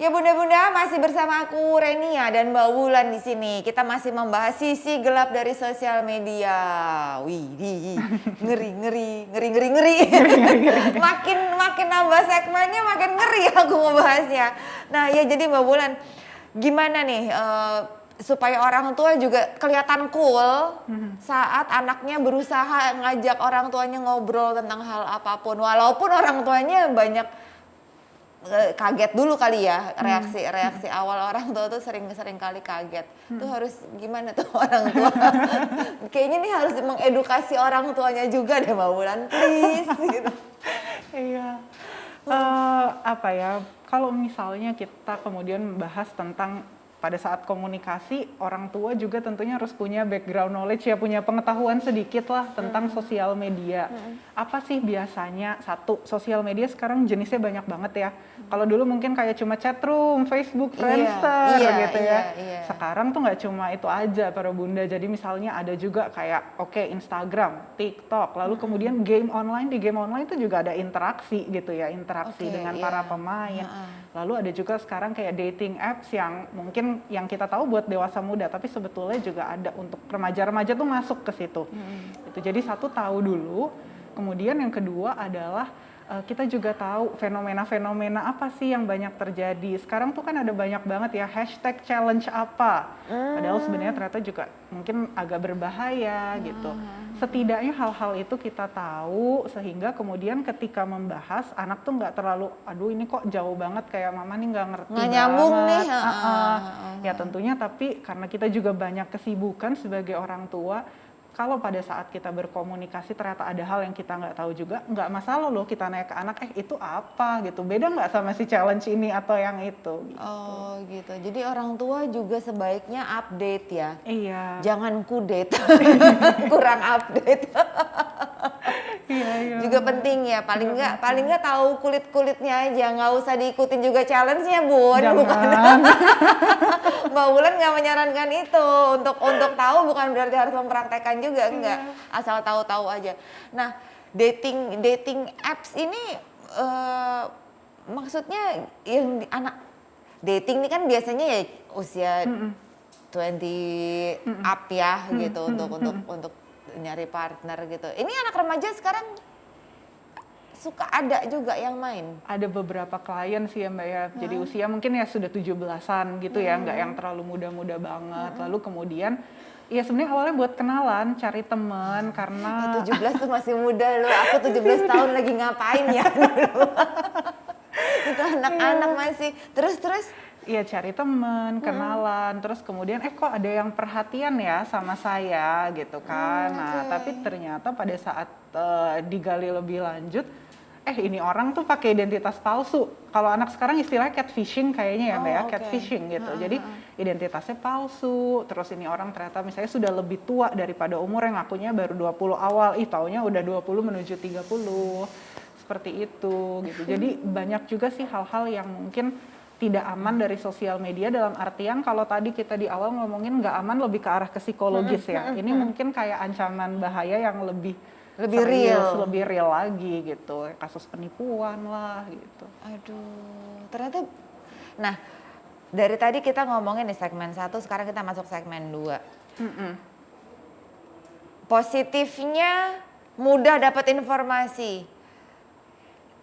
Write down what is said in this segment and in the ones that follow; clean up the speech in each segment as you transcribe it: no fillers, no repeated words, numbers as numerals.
Ya bunda-bunda, masih bersama aku Renia dan Mbak Wulan di sini. Kita masih membahas sisi gelap dari sosial media. Wih, ngeri. Makin nambah segmennya makin ngeri aku ngebahasnya. Nah, ya jadi Mbak Wulan, gimana nih supaya orang tua juga kelihatan cool saat anaknya berusaha ngajak orang tuanya ngobrol tentang hal apapun, walaupun orang tuanya banyak kaget dulu kali ya, reaksi awal orang tua tuh sering kali kaget. Tuh harus gimana tuh orang tua? Kayaknya nih harus mengedukasi orang tuanya juga deh Mbak Wulan, please gitu. Iya. Apa ya? Kalau misalnya kita kemudian membahas tentang pada saat komunikasi, orang tua juga tentunya harus punya background knowledge ya, punya pengetahuan sedikit lah tentang sosial media. Apa sih biasanya? Satu, sosial media sekarang jenisnya banyak banget ya. Kalau dulu mungkin kayak cuma chatroom, Facebook, Friendster gitu ya. Sekarang tuh nggak cuma itu aja para bunda. Jadi misalnya ada juga kayak Instagram, TikTok, lalu kemudian game online. Di game online itu juga ada interaksi gitu ya, interaksi dengan para pemain. Lalu ada juga sekarang kayak dating apps yang mungkin yang kita tahu buat dewasa muda, tapi sebetulnya juga ada untuk remaja-remaja tuh masuk ke situ. Itu jadi satu, tahu dulu. Kemudian yang kedua adalah kita juga tahu fenomena-fenomena apa sih yang banyak terjadi. Sekarang tuh kan ada banyak banget ya hashtag challenge apa. Padahal sebenarnya ternyata juga mungkin agak berbahaya gitu. Setidaknya hal-hal itu kita tahu sehingga kemudian ketika membahas anak tuh nggak terlalu, aduh ini kok jauh banget kayak mama nih nggak ngerti Nggak nyambung nih. Ya tentunya, tapi karena kita juga banyak kesibukan sebagai orang tua, kalau pada saat kita berkomunikasi ternyata ada hal yang kita nggak tahu juga, nggak masalah loh kita nanya ke anak, itu apa gitu, beda nggak sama si challenge ini atau yang itu gitu. Oh gitu, jadi orang tua juga sebaiknya update ya. Iya. Jangan kudet, kurang update. Iya. Juga penting ya, paling nggak tahu kulit-kulitnya aja, nggak usah diikutin juga challenge-nya Bun. Jangan. Mbak Wulan nggak menyarankan itu, untuk tahu bukan berarti harus mempraktekkan juga, enggak, asal tahu-tahu aja. Nah, dating apps ini maksudnya yang anak dating ini kan biasanya ya usia 20 up ya gitu, untuk nyari partner gitu. Ini anak remaja sekarang suka ada juga yang main. Ada beberapa klien sih ya Mbak ya, jadi usia mungkin ya sudah 17-an gitu ya, nggak yang terlalu muda-muda banget. Lalu kemudian ya sebenarnya awalnya buat kenalan, cari teman karena 17 tuh masih muda loh, aku 17 tahun lagi ngapain ya dulu. Itu anak-anak masih, terus iya cari teman, kenalan, terus kemudian kok ada yang perhatian ya sama saya gitu kan. Nah tapi ternyata pada saat digali lebih lanjut, ini orang tuh pakai identitas palsu. Kalau anak sekarang istilahnya catfishing kayaknya ya Mbak ya, catfishing gitu. Jadi identitasnya palsu, terus ini orang ternyata misalnya sudah lebih tua daripada umur, yang ngakunya baru 20 awal, taunya udah 20 menuju 30. Seperti itu gitu. Jadi banyak juga sih hal-hal yang mungkin tidak aman dari sosial media, dalam artian kalau tadi kita di awal ngomongin nggak aman lebih ke arah ke psikologis ya. Ini mungkin kayak ancaman bahaya yang lebih serius, lebih real lagi gitu. Kasus penipuan lah gitu. Aduh, ternyata. Nah, dari tadi kita ngomongin di segmen 1, sekarang kita masuk segmen 2. Positifnya mudah dapat informasi.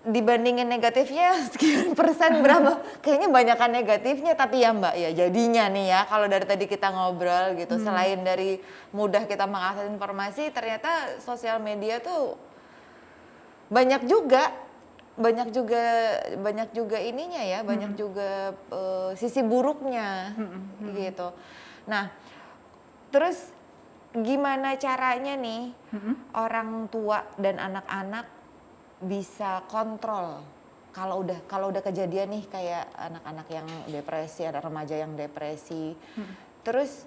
Dibandingin negatifnya sekian persen berapa? Kayaknya banyakan negatifnya, tapi ya Mbak ya jadinya nih ya, kalau dari tadi kita ngobrol gitu, selain dari mudah kita mengakses informasi, ternyata sosial media tuh banyak juga ininya ya, banyak juga sisi buruknya gitu. Nah, terus gimana caranya nih orang tua dan anak-anak bisa kontrol kalau udah kejadian nih kayak anak-anak yang depresi, ada remaja yang depresi. Terus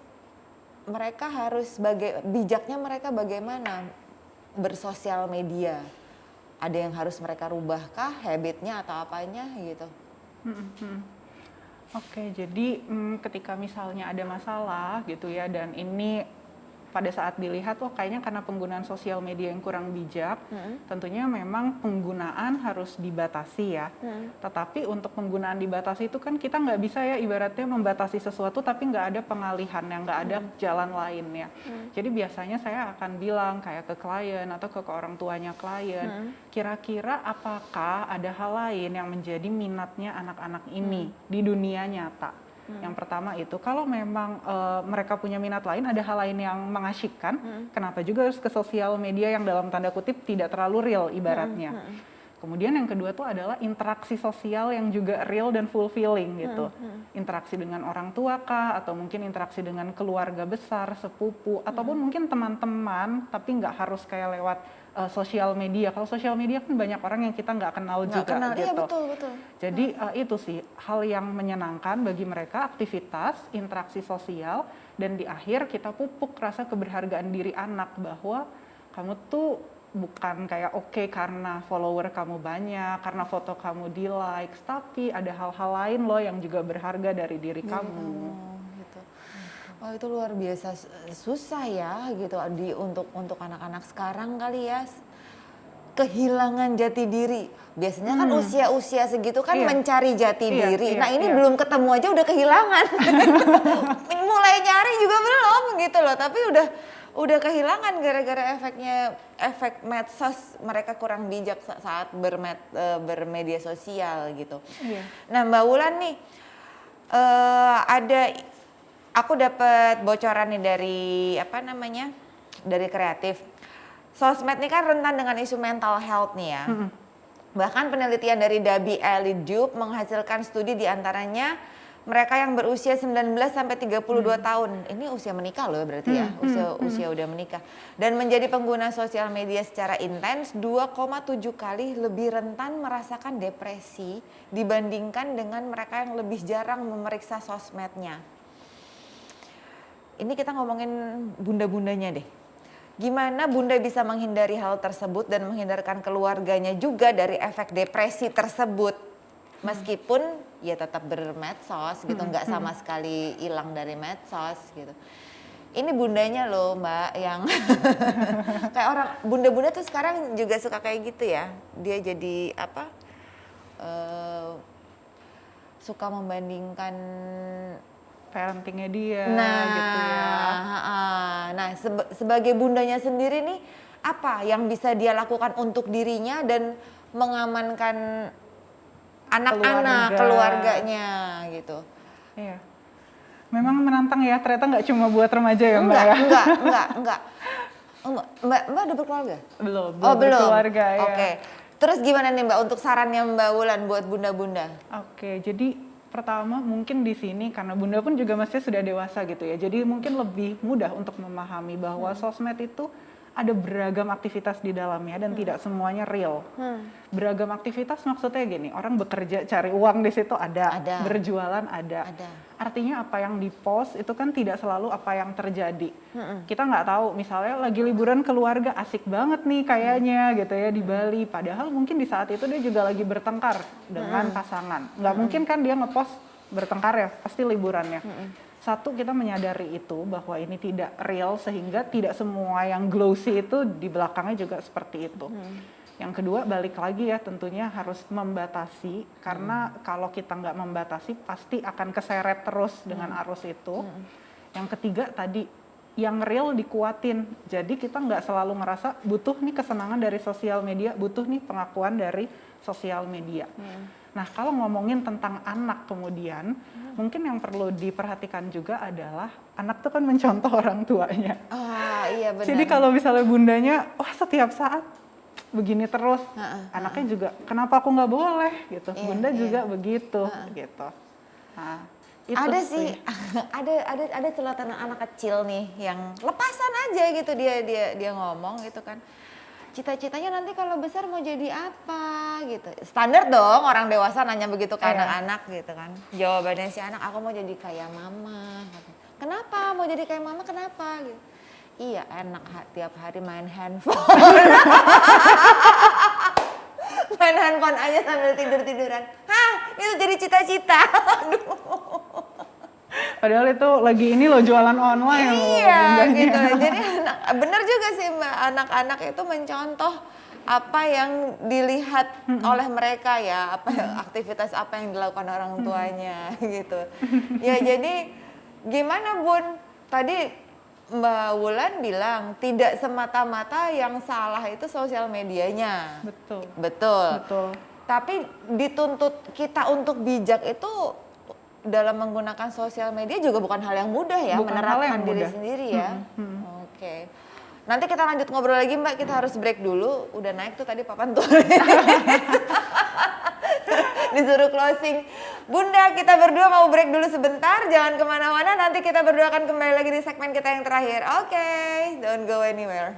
mereka harus bijaknya mereka bagaimana bersosial media? Ada yang harus mereka rubah kah habitnya atau apanya gitu? Oke, jadi ketika misalnya ada masalah gitu ya, dan ini pada saat dilihat, kayaknya karena penggunaan sosial media yang kurang bijak, tentunya memang penggunaan harus dibatasi ya. Tetapi untuk penggunaan dibatasi itu kan kita nggak bisa ya ibaratnya membatasi sesuatu tapi nggak ada pengalihan, yang nggak ada jalan lainnya. Jadi biasanya saya akan bilang kayak ke klien atau ke orang tuanya klien, kira-kira apakah ada hal lain yang menjadi minatnya anak-anak ini di dunia nyata. Yang pertama itu, kalau memang mereka punya minat lain, ada hal lain yang mengasyikkan, kenapa juga harus ke sosial media yang dalam tanda kutip tidak terlalu real ibaratnya. Kemudian yang kedua tuh adalah interaksi sosial yang juga real dan fulfilling gitu. Interaksi dengan orang tua kah, atau mungkin interaksi dengan keluarga besar, sepupu, ataupun mungkin teman-teman, tapi nggak harus kayak lewat sosial media. Kalau sosial media kan banyak orang yang kita nggak kenal juga gitu. Iya, betul. Jadi itu sih hal yang menyenangkan bagi mereka, aktivitas, interaksi sosial, dan di akhir kita pupuk rasa keberhargaan diri anak bahwa kamu tuh bukan kayak oke karena follower kamu banyak, karena foto kamu di likes, tapi ada hal-hal lain loh yang juga berharga dari diri kamu. Gitu. Oh, itu luar biasa susah ya gitu untuk anak-anak sekarang kali ya, kehilangan jati diri. Biasanya kan usia-usia segitu kan mencari jati diri. Nah ini belum ketemu aja udah kehilangan. Mulai nyari juga belum gitu loh, tapi udah kehilangan gara-gara efek medsos. Mereka kurang bijak saat bermedia sosial gitu. Nah Mbak Wulan nih, aku dapat bocoran nih dari kreatif. Sosmed ini kan rentan dengan isu mental health nih ya. Bahkan penelitian dari Dabi Elidube menghasilkan studi diantaranya mereka yang berusia 19 sampai 32 tahun. Ini usia menikah loh berarti ya, usia udah menikah. Dan menjadi pengguna sosial media secara intens 2,7 kali lebih rentan merasakan depresi dibandingkan dengan mereka yang lebih jarang memeriksa sosmednya. Ini kita ngomongin bunda-bundanya deh. Gimana bunda bisa menghindari hal tersebut dan menghindarkan keluarganya juga dari efek depresi tersebut? Meskipun ya tetap bermedsos gitu, nggak sama sekali hilang dari medsos gitu. Ini bundanya loh Mbak yang kayak orang bunda-bunda tuh sekarang juga suka kayak gitu ya. Dia jadi suka membandingkan parentingnya dia gitu ya. Nah sebagai bundanya sendiri nih, apa yang bisa dia lakukan untuk dirinya dan mengamankan anak-anak, keluarganya gitu? Iya. Memang menantang ya, ternyata nggak cuma buat remaja ya Mbak ya? Enggak. Mbak udah berkeluarga? Belum berkeluarga ya. Oke. Terus gimana nih Mbak untuk sarannya Mbak Wulan buat bunda-bunda? Oke, jadi pertama mungkin di sini karena bunda pun juga masih sudah dewasa gitu ya, jadi mungkin lebih mudah untuk memahami bahwa sosmed itu ada beragam aktivitas di dalamnya dan tidak semuanya real. Beragam aktivitas maksudnya gini, orang bekerja cari uang di situ ada. Berjualan ada. Artinya apa yang di-post itu kan tidak selalu apa yang terjadi. Kita nggak tahu, misalnya lagi liburan keluarga asik banget nih kayaknya gitu ya di Bali, padahal mungkin di saat itu dia juga lagi bertengkar dengan pasangan. Nggak mungkin kan dia nge-post bertengkar ya, pasti liburannya. Satu, kita menyadari itu bahwa ini tidak real sehingga tidak semua yang glossy itu di belakangnya juga seperti itu. Yang kedua, balik lagi ya, tentunya harus membatasi, karena kalau kita nggak membatasi pasti akan keseret terus dengan arus itu. Yang ketiga tadi, yang real dikuatin, jadi kita nggak selalu ngerasa butuh nih kesenangan dari sosial media, butuh nih pengakuan dari sosial media. Nah kalau ngomongin tentang anak kemudian, mungkin yang perlu diperhatikan juga adalah anak tuh kan mencontoh orang tuanya. Iya benar. Jadi kalau misalnya bundanya, wah setiap saat begini terus, anaknya juga kenapa aku nggak boleh gitu, bunda juga begitu gitu. Nah, itu ada sih, ada celotehan anak kecil nih yang lepasan aja gitu dia ngomong gitu kan. Cita-citanya nanti kalau besar mau jadi apa gitu. Standar dong orang dewasa nanya begitu ke anak-anak gitu kan. Jawabannya si anak, aku mau jadi kayak mama. Kenapa mau jadi kayak mama, kenapa gitu. Iya enak tiap hari main handphone. Main handphone aja sambil tidur-tiduran. Hah, itu jadi cita-cita. Aduh. Padahal itu lagi ini loh jualan online loh Iya bundanya. gitu. Jadi bener juga sih Mbak, anak-anak itu mencontoh apa yang dilihat oleh mereka ya, aktivitas apa yang dilakukan orang tuanya gitu. Ya jadi gimana Bun? Tadi Mbak Wulan bilang tidak semata-mata yang salah itu sosial medianya. Betul. Betul. Betul. Tapi dituntut kita untuk bijak itu dalam menggunakan sosial media juga bukan hal yang mudah ya, Bukan hal menerapkan yang diri mudah. sendiri ya. Oke. Nanti kita lanjut ngobrol lagi Mbak, kita harus break dulu. Udah naik tuh tadi papan tulis. Disuruh closing. Bunda, kita berdua mau break dulu sebentar, jangan kemana-mana, nanti kita berdua akan kembali lagi di segmen kita yang terakhir. Oke, don't go anywhere.